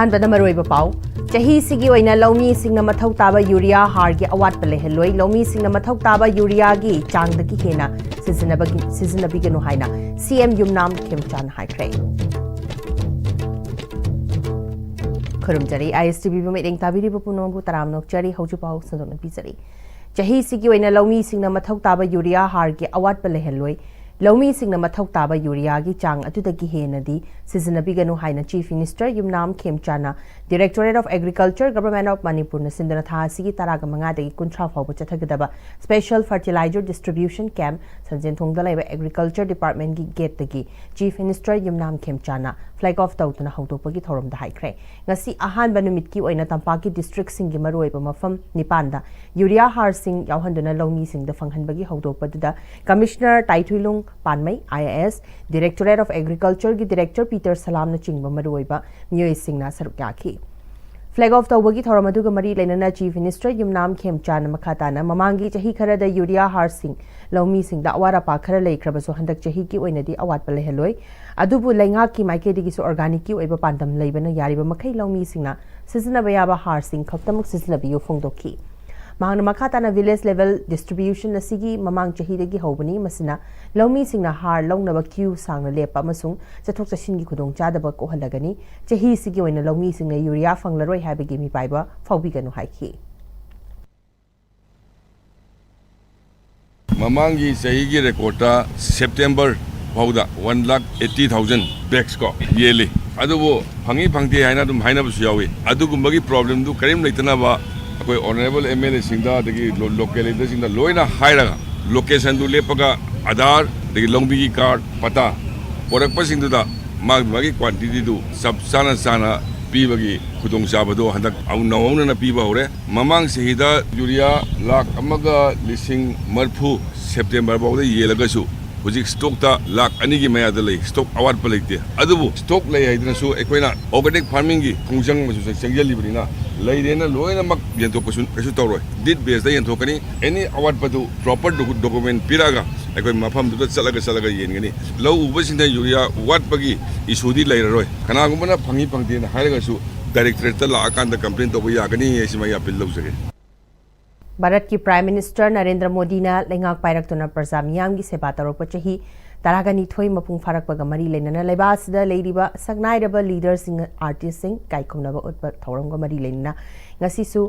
अहानबदा मरोइबा पाउ चाही सिगी ओइना लौमी सिंगना मथौ ताबा यूरिया हारगी अवाटपा लेहलोइ लौमी सिंगना मथौ ताबा यूरियागी चांगदगी हेना सिजनबीगनु हाइना सीएम युमनाम खेमचान हाइख्रे खुरुमजरी आईएसटीवी मेरेंग ताबिरिबा पुनोंबु तराम नोकचरी हौजु पाउ सदोन पिजरी चाही सिगी ओइना लौमी सिंगना मथौ ताबा यूरिया हारगी अवाटपा लेहलोइ लौमी सिंगना मथौ ताबा यूरियागी चांग अतुदगी हेनदी सिजनबीगनु हाइना चीफ मिनिस्टर युमनाम खेमचाना directorate of agriculture government of Manipur न सिंदना था सिगी तरागा मंगादगी कुंथ्रा फाउबा चथगदबा स्पेशल फर्टिलाइजर डिस्ट्रीब्यूशन कैंप संजेन थोंगदा लेबा एग्रीकल्चर डिपार्टमेंट की गेट तगी चीफ मिनिस्टर युमनाम खेमचाना फ्लैग ऑफ तौतुना हौदोपगी थौरमदा हाइख्रे ngasi ahan banumit ki oina tampaki district sing gi maroiba mafam nipanda urea हार सिंग यावहंदना लौमी सिंग द फंगहनबगी हौदोपदुदा commissioner Thaithuilung Panmei IAS directorate of agriculture की डायरेक्टर पीटर सलाम न चिंगबा मरोइबा मियोय सिंगना सरुक याखी फ्लैग ऑफ तौबगी थौरम अदुगा मरी लेनना चीफ मिनिस्टर युमनाम खेमचान मखाताना ममांगी चही खरदा यूरिया हार सिंग लौमी सिंग द अवारा पा खर लेख्रबसो हंदक चही की ओइनदी अवाट पले हेलोय अदुबु लैंगा की माइकेदगी सो ऑर्गेनिक की ओइबा पांदम लेबना यारिबा मखै लौमी सिंगना सिजनबा याबा हार सिंग खक्तमुक सिजनबियो फोंगदोखी मांगना मखाताना विलेज लेवल डिस्ट्रीब्यूशन असिगी ममांग चहीदगी हौबनी मसिना लौमी सिंगना हार लौनबा क्यू सांगना लेपा अमसुंग चथोक चसिनगी खुदोंग चादबा कोहलगनी चही सिगी ओइना लौमी सिंगना यूरिया फंगलरोय हाबगी मिपाइबा फाउबिगनु हाइखी ममांगी चहीगी रेकॉर्डा सेप्टेम्बर फाउदा 1,80,000 बैग्स को येली अदुबो फंगी फंगते हाइना दुम हाइनाबसु यावी अदुगुंबगी प्रॉब्लम दु करीम लेतनाबा अखोय ऑनरेबल एमएलए सिंगदा दगी लोकल लीडर सिंगदा लोइना हाइरागा लोकेशन दु लेपगा आधार दगी लौंबी की कार्ड पता पोरकपा सिंगदा मागी क्वांटिटी दु सब साना पीबगी खुदोंग चाबदो हंदक नौना पीबा होरे ममांग सहिदा यूरिया लाख अमगा लिसिंग मरफु सेप्टेम्बर बाउदा येलगसु हुजिक स्टॉक ता लाख अनि की मयाद लई स्टॉक अवार्ड पर लेते अदुबु स्टॉक लई हाइदनसु एकोइना ऑर्गेनिक फार्मिंग की खुंजंग मसु संगजलिबनिना लईदेना लोइना मक यंतोकसु कसु तौरोय डिट बेस दा यंतोकनी एनी अवार्ड पदु प्रॉपर डॉक्यूमेंट पिरागा एकोइ मफम दुदा चलगा येनगनी लौ उबसिंदा यूरिया वाट पगी इशूदी लैररोय कनागुमना फंगी फंगतेना हाइरगसु डायरेक्टरेट ता लाकांदा कंप्लेन तोबो यागनी एसिमा अपील लौजगे भारत की प्राइम मिनिस्टर नरेंद्र मोदी ने लेंगाक पायरक्तुना प्रजा मियाम की सेवा तौरप चही तरागनी थोई मपुंग फारकपगा मरी लेनना लेबासिदा लेरिबा सगनाइरबा लीडरसिंग आर्टिस्टसिंग काइखुमनबा उत्पा थौरंग मरी लेनना ngasisu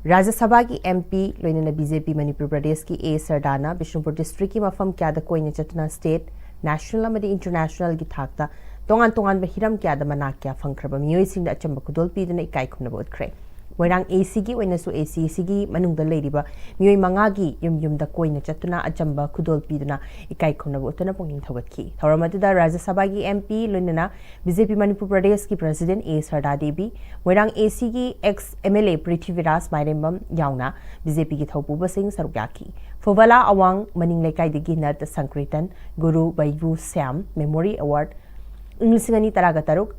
राज्य सभा की एमपी लोइनना बीजेपी मणिपुर प्रदेश की ए सरदाना बिष्णुपुर डिस्ट्रिक्ट की मफम क्यादा कोइने चतना स्टेट नेशनल अमदी इंटरनेशनल की थाकता तोंगान हिरम क्यादा मना क्या फंख्रबा मियोइसिंग अचंबा खुदोल पीदना इकाइखुमनबा उत्ख्रे मोइरांग एसी की ओइनसु एसी सिगी मनुंगदा लेरिबा मियोइ मंगागी युमदा कोइना चतुना अचंबा खुदोल पीदना इकाइ खुनबो उतना पोंगिंग थवतकी थौरमदुदा राज्य सभा की एमपी लोइनना बीजेपी मणिपुर प्रदेश की president A Sarda Devi Moirang AC की एक्स एमएलए पृथ्वीराज माइरेंबम याउना बीजेपी की थौपुबा सिंह सरुयाकी फुबला अवांग मनिंग लेकाइदगी नट संक्रितन गुरु बैबू श्याम मेमोरी अवार्ड इंग्लिश तरागा तरुक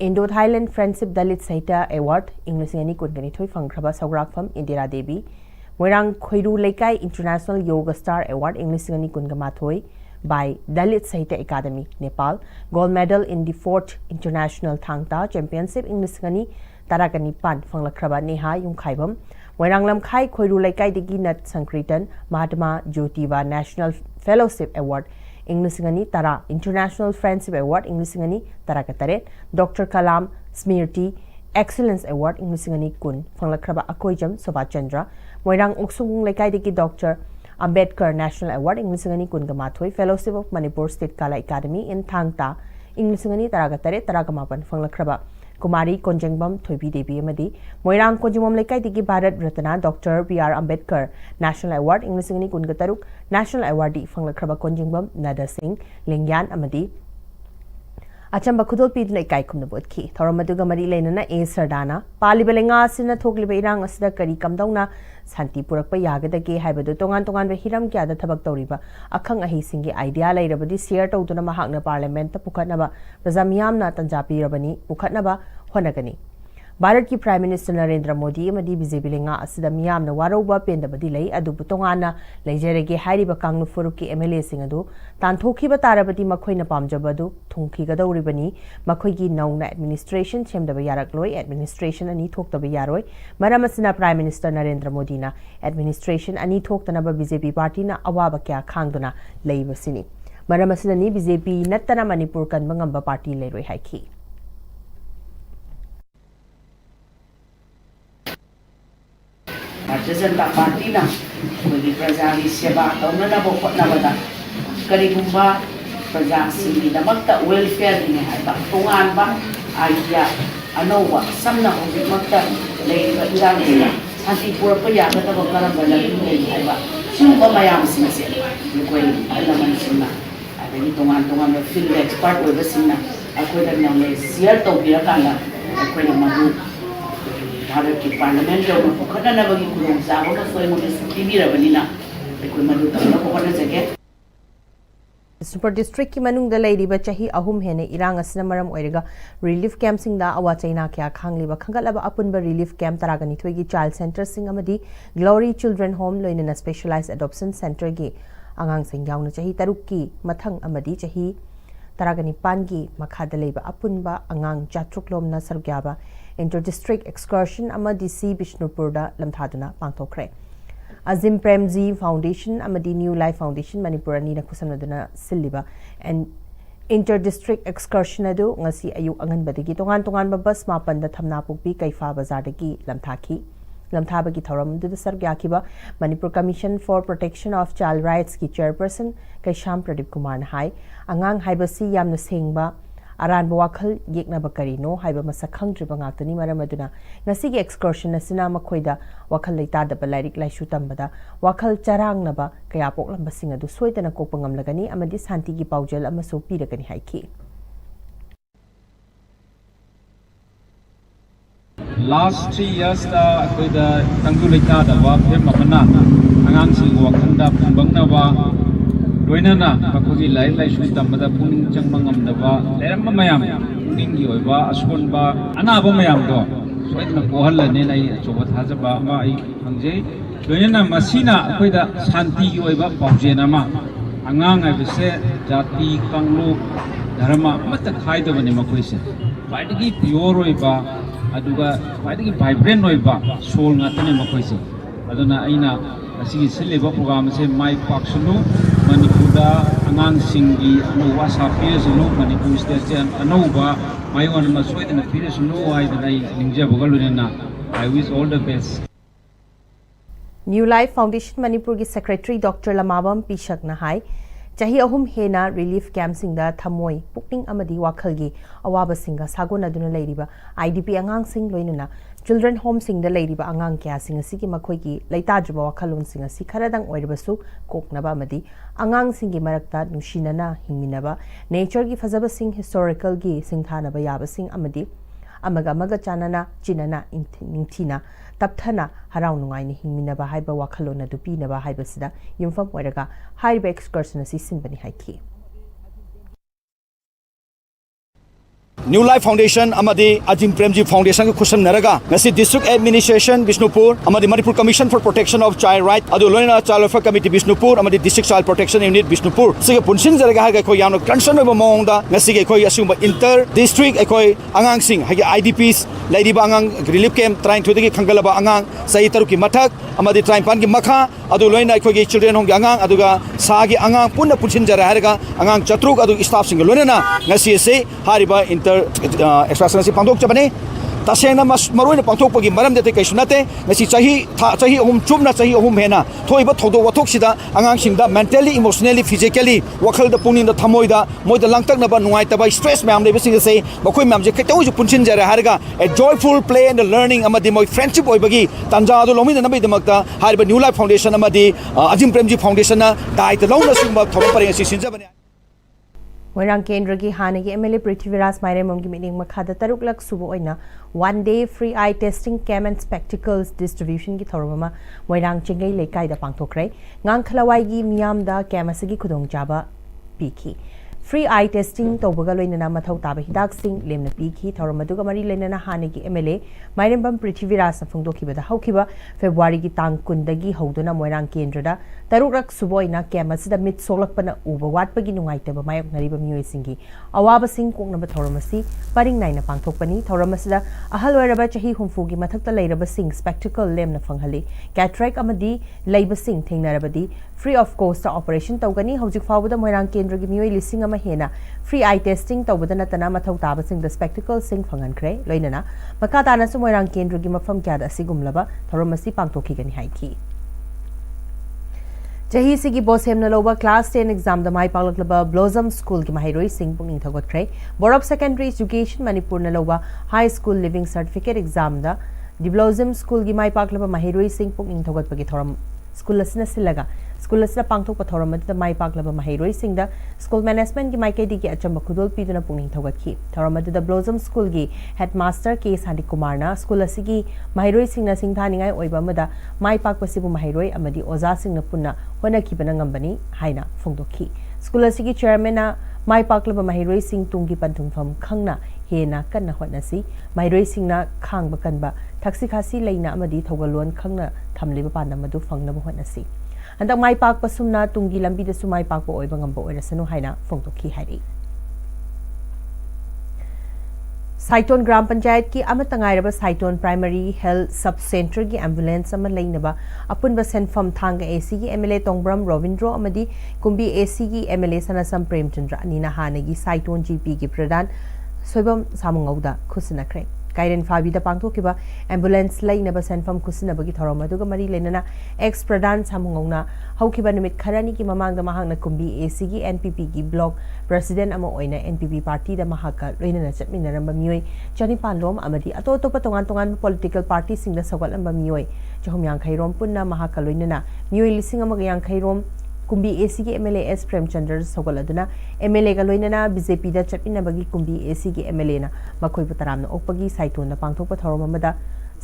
Indo Thailand friendship Dalit Sahitya award इंग्लिश कुनगनीथोई फंख्रबा Sourafam Indira Devi Moirang Khoiru Leikai international yoga star award इंग्लिश कुनगमाथोई by Dalit Sahitya Akademi Nepal gold medal in the 4th international Thangta championship इंग्लिश तरागनी पान फंगलख्रबा नेहा युंखाइबम मोइरांग लमखाई खोइरू लेकाई दगी Nat Sankirtan Mahatma Jyotiba national fellowship award इंग्लिश तरा इंटरनेशनल फ्रेंडशिप अवार्ड इंग्लिश तरा तरे doctor Kalam Smriti excellence award इंग्लिश कुन फंगलख्रबा अकोइजम शोभा चंद्र मोइरांग उक्सुंग लेकाइदगी डॉक्टर अंबेडकर नेशनल अवार्ड इंग्लिश कुनगमाथोई fellowship of Manipur state Kala Akademi in Thangta इंग्लिश तरा तरे तरा मापन फंगलख्रबा कुमारी कोंजेंगबम थोइबी देवी अमदी मोइरांग कोंजेंगबम लेकाइदगी Bharat Ratna doctor BR Ambedkar national award इंग्लिश कुनगतरुक नेशनल अवार्डी फंगलख्रबा कोंजेंगबम नदा सिंह लिंग्यान अमदी अचंबा खुदोल पीदना इकाइखुमना बोदखी थौरमदुगा मरी लेनना ए सरदाना पालिबा लेंगासिना थोकलिबा इरांग असिदा करी कमदौना शांति पुरक्पा यागदगे हाइबदु तोंगान हिरम क्यादा थबक तौरिबा अखंग अहिसिंगी आइडिया लेरबदि शेयर तौदुना महाकना पार्लियामेंट पुखतनबा प्रजा मियामना तंजा पीरबनी पुखतनबा होनगनी भारत की प्राइम मिनिस्टर नरेंद्र मोदी अमदी बीजेपी लेंगा असिदा मियामना वारोबा पेंदबदी लई अदुबु तोंगाना लेजरेगे हाइरिबा कांगनु फुरुक की एमएलए सिंह अदु तांथोखिबा तारबदी मखोइना पामजबदु थुंखिगदौरिबनी मखोइगी नौना एडमिनिस्ट्रेशन सेमदबा यारकलोय एडमिनिस्ट्रेशन अनि थोक्तबा यारोय मरम असिना प्राइम मिनिस्टर नरेंद्र मोदी ना एडमिनिस्ट्रेशन अनि थोक्तनबा बीजेपी पार्टी ना अवाबा क्या खांगदुना लेइबसिनी मरम असिनी BJP नत्तना Manipur कनबंगंबा party लेरोय हाइखी Bharatiya Janata party ना कोई प्रजा की सेवा तौननब होटनबदा करिगुंबा प्रजा सिंगी दमक्ता वेलफेयर ने हाइबा तोंगानबा आइडिया अनौबा समना होजिमक्ता लेइबा इरांगना शांति पुरप यागदब करम लगी हाइबा सिंबा मयाम सिंसे कोई अलमन सिंना अबे तोंगान तोंगान फील्ड एक्सपर्ट ओइबा सिंना अखोइदा नॉलेज शेयर तौबिरकाना अखोइना मदु भारत की पार्लियामेंट जो पुखटनबगी खुदोंचाब सुपर डिस्ट्रिक्ट की मनुंग लेरिबा चाही अहुम हेने इरांग असना मरम ओइरगा रिलीफ कैंप सिंगदा अवा चाइना क्या खांगलिबा खंगलबा अपुनबा रिलीफ कैंप तरागनी थोगी चाइल्ड सेंटर सिंग अमदी ग्लोरी चिल्ड्रन होम लोइना स्पेशलाइज्ड एडॉप्शन सेंटर गी आंगांग सिंग यावना चाही तरुक की मथंग अमदी चाही तरागनी पानगी मखादा लेबा अपुनबा आंगांग जात्रुकलोमना सरग्याबा इंटर डिस्ट्रिक्ट एक्सकर्शन अमदी सी बिष्णुपुरदा लमथादुना पांगथोखरे अजिम प्रेमजी फाउंडेशन अमदी न्यू लाइफ फाउंडेशन मणिपुर अनी खुसनदुना सिल्लिबा एंड इंटर डिस्ट्रिक्ट एक्सकर्शन अदु ngasi अयु अंगनबदगी तोंगान तोंगान बस मापन द थमना पुकपी कैफा बाजारदगी लमथाखी लमथाबगी थौरम दुद सरग्याखिबा Manipur commission for protection of child rights की चेयरपर्सन कैशाम प्रदीप कुमार ने हाई अंगांग हाइबसी यामना सेंगबा अरान वाखल येकनब करीनो हाइबा मसक खंगद्रिबा गाक्तनी मरम अदुना ngasiगी एक्सकर्शन असना मखोइदा वाखल लेतादबा लाइरिक लाइसु तंबदा वाखल चरांगनबा कया पोकलंबसिंग अदु सोइदना कोकपंगमलगनी अमदि शांतिगी पाउजल अमसो पीरगनी हाइखी Last 3 years akoida tangju leita da wa phem amana angang sing wakhanda pungbangna wa loinana bakogi lai lai su tamada puning changmangam da wa leram mayam puning gi oiba askon ba anaba mayam do soidna kohal ne lai choba thajaba ma ai hangje loinana masina akoida shanti gi oiba paujena ma angang ai bise jati kanglu dharma amata khaidabane makoise paidagi pure oiba aduga paidagi vibrant oiba soul ngatane makoise aduna aina asigi siliba program se mai paksunu manipurda angang singi anu wasa piresunu manipur station anuba mai on ma soidana piresunu ai dai ningja bogalunena I wish all the best new life foundation Manipur की secretary doctor लमाबम पिशकना high चाही अहुम हेना relief camp सिंगदा थमोई पुकनिंग अमदी वाखलगी अवाबा सिंगा सागोनदुना लेरिबा IDP अंगांग सिंग लोइनना children home सिंगदा लेरिबा अंगांग क्या सिंग सिगी मखोइगी लैताजबा वाखलोन सिंग सि खरदंग ओइरबसु कोकनबा अमदी अंगांग सिंगी मरक्ता नुशिनना हिंमिनबा nature की फजबा सिंग historical गी सिंगथानबा याबा सिंग अमदी अमगा अमगा चानना चिनना निंगथिना तपथना हराव नुंगाइनि हिंमिनबा हाइबा वाखलोन अदु पीनबा हाइबसिदा युमफम ओइरगा हाइबा एक्सकर्सन असि सिंबनि हाइखी न्यू लाइफ फाउंडेशन अमदी अजिम प्रेमजी फाउंडेशन को खुशन नरगा ngasi district administration bishnupur amadi manipur commission for protection of child right adu loina child welfare committee bishnupur amadi district child protection unit bishnupur sige punsin jaraga ha ko yamno concern oba mong da ngasi ge ko asumba inter district ekoi angang sing ha idps lady ba angang relief camp trying to digi khangalaba angang sahi taru ki mathak amadi trying pan ki makha adu loina ko ge children hong angang aduga sa gi angang punna punsin jara ha angang chatruk adu staff sing loina na ngasi se hariba inter expression पांथोक चबने तसेंगना मरोइना पांथोकपगी मरम देते कैसु नते ngasi चाही अहुम चुमना चाही अहुम हेना थोइबा थोदो वथोकसिदा अंगांगसिंगदा मेंटली इमोशनली फिजिकली वखलदा पुनिंदा थमोइदा मोइदा लांगतकनबा नुंगाइतबा स्ट्रेस मैम लेबसिंग से मखोइ मैम जे खैतौजु पुनसिन जरा हारगा a joyful play and learning अमदि मोइ फ्रेंडशिप ओइबगी तंजा दो लोमिना नबे दमकता हारिबा न्यू लाइफ फाउंडेशन अमदि अजिम प्रेमजी फाउंडेशन दायित्व लौना सिंबा थोबा परेंग सि सिनजबने मोइरांग केंद्र की हाने की एमएलए पृथ्वीराज माइरेमम की मीटिंग मखादा तरुक लक सुबो ओइना 1 day free eye testing camp and spectacles distribution की थोरबमा मोइरांग चिंगई लेकाई दा पांगथोखरे ngang खलवाई की मियाम दा cam असगी खुदोंग Chaba पीखी free eye testing tawbaga loinana mathau taba hidak sing lemna piki thoram aduga mari lenana hanegi MLA Mairembam Prithviraj phongdokibada haukiba February gi tang kundagi hauduna Moirang Kendrada tarurak suboina kemasida mit solakpana uba watpagi nungaitaba mayok nariba mioisingi awaba sing koknaba thoramasi paring naina pangthokpani thoramasida ahal oiraba chahi humfugi mathakta leiraba sing spectacle lemna phanghali cataract amadi leiba sing thengnarabadi free of cost operation tawgani hojik fawda Moirang Kendra gi mioi lising ama hena free eye testing tawbada natana mathau taba sing the spectacle sing phangankre loinana makatana su Moirang Kendra gi mafam kyada sigumlaba thoramasi pangthokhi gani haiki Chahi sigi bosem na loba class 10 exam da mai paglaba Blossom School ki mahiroi sing punging thogot kre Board of Secondary Education Manipur na loba High School Living Certificate exam da di Blossom School ki mai paglaba mahiroi sing punging thogot pagi thoram school asina silaga school asina pangthok pa thoram da mai paglaba mahiroi sing da school management ki mai kedi ki achamba khudol piduna punging thogot ki thoram da Blossom School ki headmaster K Sandi Kumar na school asigi mahiroi sing na sing thaningai oiba mada mai pak pasibu mahiroi amadi oza sing na punna hona kibana ngambani haina phongdokhi school asigi chairman na mai paklaba mahiroi sing tunggi panthungpham khangna hena kanna hotnasi mahiroi sing na khangba kanba thaksi khasi leina amadi thogalon khangna thamliba panna madu fangnaba hotnasi andak mai pak pasumna tungi lambi da sumai pak bo oiba ngamba oirasanu haina phongdokhi hari Saiton Gram Panchayat ki amatangairaba Saiton Primary Health Sub Center ki ambulance ama leinaba apunba senfam thanga AC ki MLA Tongbram Rovindro amadi kumbi AC ki MLA Sanasam Premchandra anina hanagi Saiton GP ki pradhan soibam samungauda khusinakre Kairen Fabi da pangthokiba ambulance leinaba senfam khusinaba ki thoromaduga mari lenana ex pradhan samungawna haukiba numit kharani ki mamangda mahangna kumbi AC ki NPP ki block President ama oina NPP party da mahaka loinana chatminaramba mioi chanipan lom amadi ato to patongan tongan political party sing da sagalamba mioi chahumyang khairom punna mahaka loinana mioi lising ama yang khairom kumbi AC ki MLA S Premchandra sagoladuna MLA ga loinana BJP da chatminabagi kumbi AC ki MLA na makhoi putaramna okpagi Saiton na pangthokpa thoromamada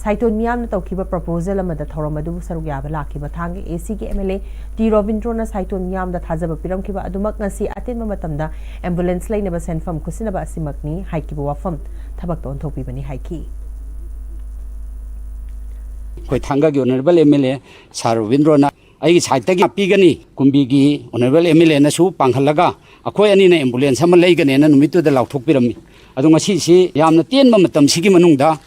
Saiton miyam na tawkiba proposal amada thoramadu sarugyaba lakiba thang AC ki MLA T Rovindro na Saiton miyam da thajaba piramkiba adumak ngasi atin matamda ambulance lainaba senfam kusinaba asimakni haikiba wafam thabak ton thokpibani haiki koi thanga gi honorable MLA Sir Rovindro na ai side ta gi pigani kumbi gi honorable MLA na su panghalaga akhoi ani na ambulance ama leigane na numitu da lauthok pirami adu ngasi si yamna tenba matam sigi manungda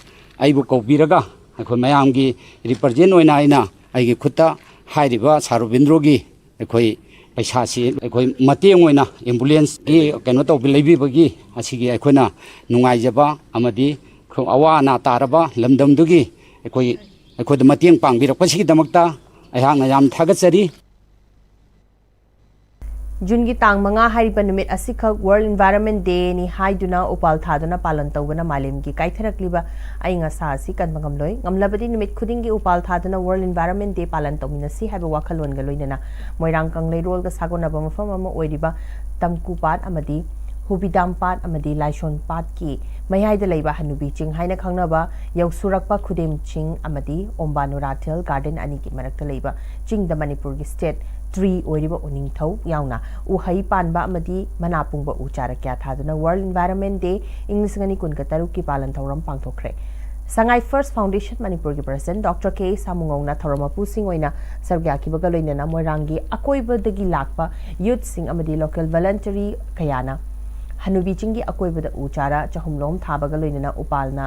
aibu kobiraga akhoi mayam gi represent oina aina ai gi khutta hairiba Sir Rovindro gi akhoi paisa si akhoi mateng oina ambulance gi keno to bileibi bagi asigi akhoi na nungai jaba amadi awa na taraba lamdam dugi akhoi da mateng pangbirak pasigi damakta ayang ayam thagatsari Jungi tang manga hariba numit asikha World Environment Day ni haiduna upal thaduna palan tawbana malim gi kaitharakliba ainga sa si kan mangamloi ngamlabadi numit khudingi upal thaduna World Environment Day palan tawminasi haiba wakhalon ga loinana Moirang Kanglei rol ga sagonaba mafam ama oiriba Tangkupat amadi Hubidam Pat amadi Laishon Pat ki mayhaida leiba hanubi ching haina khangnaba yausurakpa khudem ching amadi Ombanurathel Garden ani ki marakta leiba ching da Manipur gi state tree oiriba uning thau yauna uhai panba amadi manapungba uchara kya thaduna World Environment Day English ngani kun ka taru ki palan thoram pangthokre Sangai First Foundation Manipur ki president Dr. K Samungongna thoroma pusing oina sargya ki baga loinana Moirangi akoiba dagi lakpa youth sing amadi local voluntary kayana Hanubi chingi akoibada uchara chahumlom thabaga loinana upalna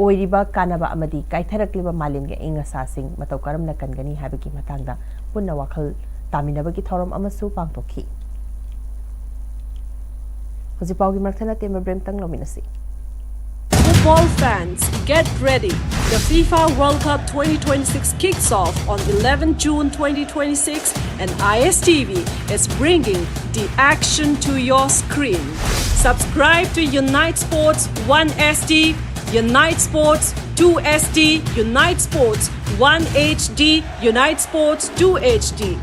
oiriba kanaba amadi kaitharakliba malimge inga sasing matau karamna kangani habaki matangda punna wakhal taminabagi thoram amasu pangtokhi hojipaugi marthana temba bremtang lominasi Football fans, get ready. The FIFA World Cup 2026 kicks off on 11 June 2026 and ISTV is bringing the action to your screen. Subscribe to Unite Sports 1SD, Unite Sports 2SD, Unite Sports 1HD, Unite Sports 2HD.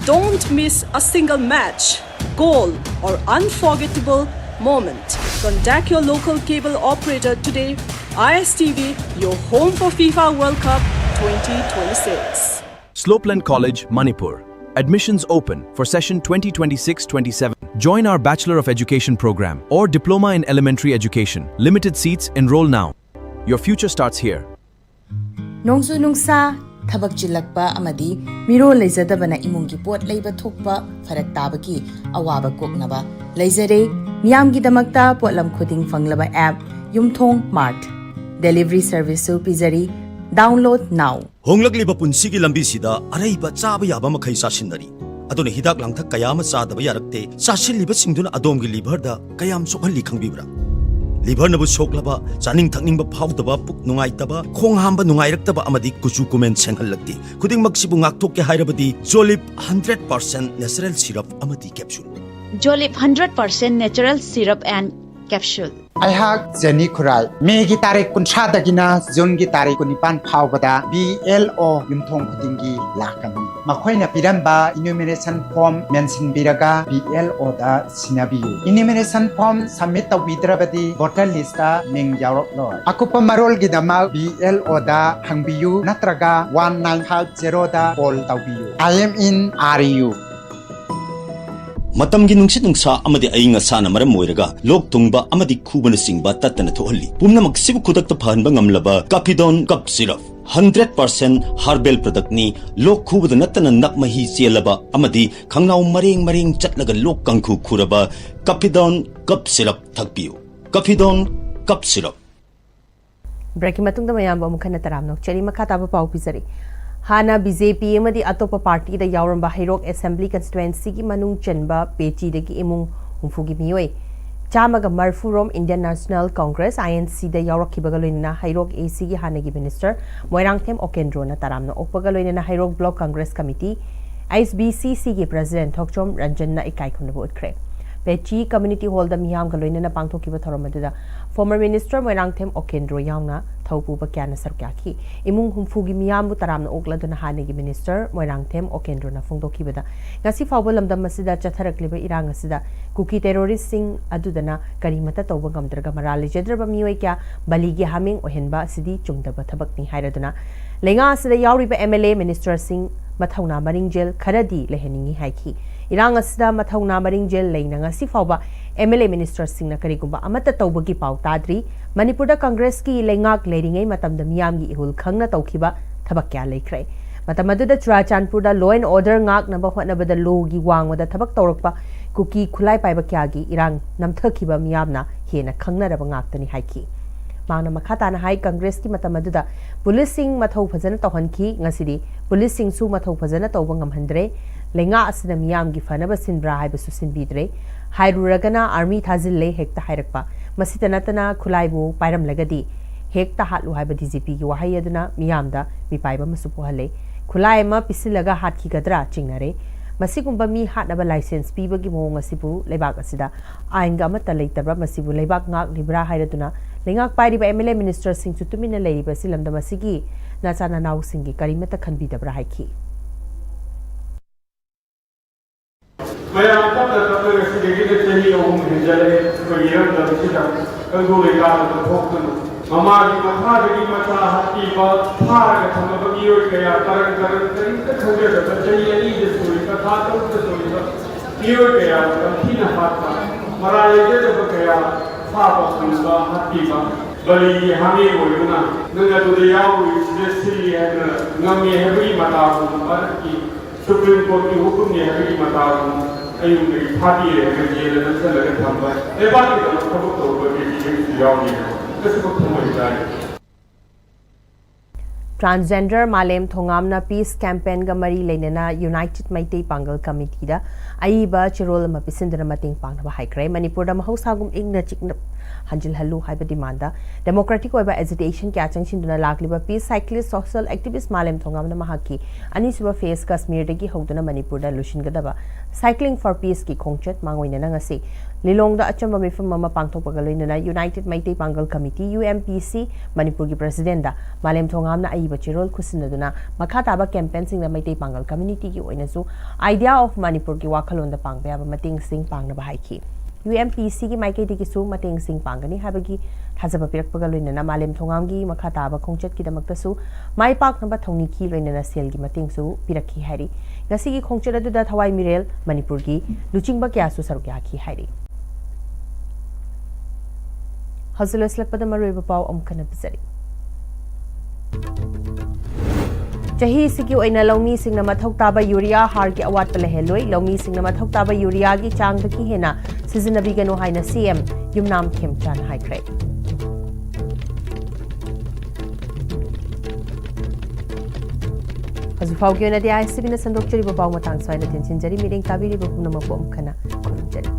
Don't miss a single match, goal or unforgettable moment. Contact your local cable operator today. ISTV, your home for FIFA World Cup 2026. Slopeland College, Manipur. Admissions open for session 2026-27. Join our Bachelor of Education program or Diploma in Elementary Education. Limited seats. Enroll now. Your future starts here. Nongsu nungsa thabak chilakpa amadi miro leizadabana imungi pot leiba thokpa farak tabaki awaba koknaba leizare miyamgi damakta potlam khuding fanglaba app yumthong mart delivery service su pizari download now. Honglakliba punsigi lambi sida araiba chaba yaba makhai sasinari aduna hidak langthak kayama chadaba yarakte sasilliba singduna adomgi liver da kayam sokhalli khangbibra liver nabu soklaba chaning thakningba phawdaba puk nungaitaba khong hamba nungairaktaba amadi kuchu kumen senghallakti khuding maksibu ngakthok ke hairabadi Jolip 100% natural syrup amadi capsule. Jolip 100% natural syrup and capsule. Aihak Jenny Kurai. Megi tarik kuncha dagina Jungi tarik kunipan phawbada BLO yumthong kudingi lakani. Makhoi na piramba enumeration form mention biraga BLO da sinabiyu. Enumeration form submit tawidrabadi voter list da ming yaurok lor. Akupa marol gidama BLO da hangbiyu natraga 1950 da call tawiyu. I am in RU. Matamgi nungsit nungsa amadi ayinga sana maram moiraga lok tungba amadi khubana singba tatana thohalli pumna maksibu khudakta phanba ngamlaba Capidon cup syrup 100% herbal product ni lok khubada natana nakmahi chelaba amadi khangnau mareng chatlaga lok kangkhu khuraba Capidon cup syrup thakpiu Capidon cup syrup. Breaking matungda mayamba mukhana taramnok cheri makhata ba pau pizari Hana BJP amadi atopa party da yauramba Hairok Assembly constituency ki manung chenba pechi dagi imung humfugi miyoi chamaga marfurom Indian National Congress INC da yaurakibaga loina Hairok AC ki hanagi minister Moirangthem Okendro na taramna okbaga loina Hairok Block Congress Committee ISBCC ki president Thokchom Ranjan na ikai khonabo utkre Pechi Community Hall da miyam ga loina na pangthokiba thoramadu former minister Moirangthem Okendro yauna thaupu ba kyana sarkyaki imung humfugi miyambu taramna okladuna hanegi minister Moirangthem Okendro na phongdokibada ngasi fawba lamdam masida chatharakliba irang asida kuki terrorist sing adudana karimata tawba ngamdraga marali jedraba miyoi kya baligi haming ohenba sidi chungdaba thabakni hairaduna lenga asida yauriba MLA minister sing mathauna maringjel kharadi leheningi haiki irang asida mathauna maringjel leina ngasi fawba MLA minister singna karigumba amata tawbagi paw tadri Manipur Congress ki lengak leiringai matamda miyamgi ihul khangna tawkhiba thabak kya leikrai matamadu Churachandpur da law and order ngak naba hotnabada law gi wangwada thabak tawrakpa kuki khulai paiba kya gi irang namthakhiba miyamna hena khangna raba ngaktani haiki mangna makhata na hai Congress ki matamadu police sing mathau phajana tawhanki ngasidi police sing su mathau phajana tawba ngamhandre lenga asida miyamgi fanaba sinbra haiba su sinbidre hairuragana army thazille hekta hairakpa masita natana khulaibu pairam lagadi hekta hatlu haiba DGP gi wahai aduna miyamda mi paiba masupu hale khulai ma pisilaga hatki gadra chingnare masigumba mi hatnaba license pibagi mong asibu lebak asida ainga amata leitabra masibu lebak ngak libra hairaduna lengak pairiba MLA minister sing chutumina leiriba silamda masigi nachana naw singi karimata khanbidabra haiki Mayang tak ada sedikit ceri orang menjadi pengiram dalam sidang keguliran atau fokus. Mama di mata di mata hati bawah par sama bagi kaya tarang kerja ceri ini disuri kata tu disuri biar kaya kita hati meraih je kaya apa pun hati bawah beli kami bolehna dengan tu dia justru ngami hebri mata pun pergi Supreme Court की हुक्म ने है कि मतारों ayung dari parti yang kerja dan selagi tambah lepas itu kamu tahu bagaimana sejauh ini tersebut kemudian Transgender Malem Thongamna Peace Campaign ga mari leinana United Maitai Pangal Committee da aiba chirol ma pisindra mating pangna ba haikrai Manipur da mahausagum ingna chikna hanjil halu haiba demanda democratic oiba agitation kya changsin duna lakliba peace cyclist social activist Malem Thongamna mahaki anisuba face Kashmir dagi hoduna Manipur da lushin gadaba cycling for peace ki khongchat mangoina ngasi Lilong da achamba mifam mama pangthok pagaloina United Maitai Pangal Committee UMPC Manipur ki president da Malem Thongamna aiba chirol khusinaduna makhata ba campaign sing na Maitai Pangal community ki oina su idea of Manipur ki wakhalon da pangbe aba mating sing pangna ba haiki UMPC ki maikai di ki su mating sing pangani habagi thajaba pirak pagaloina na Malem Thongam gi makhata ba khongchat ki damakta su mai pak na ba thongni ki loina na sel gi mating su pirakhi hari ngasi gi khongchar adu da thawai mirel Manipur gi luchingba kya su saruk ya ki hairi Hazulos lakpada maroi ba pau amkana bizari Chahi sigi oina lawmi singna mathok taba urea har ki awat pala heloi lawmi singna mathok taba urea gi chang da ki hena sizinabi gano haina CM Yumnam Khemchan haikre Hazufau ki oina dia ISTV na sandok chari ba pau matang swai na tinchin jari meeting tabiri ba puna ma po amkana kurun jari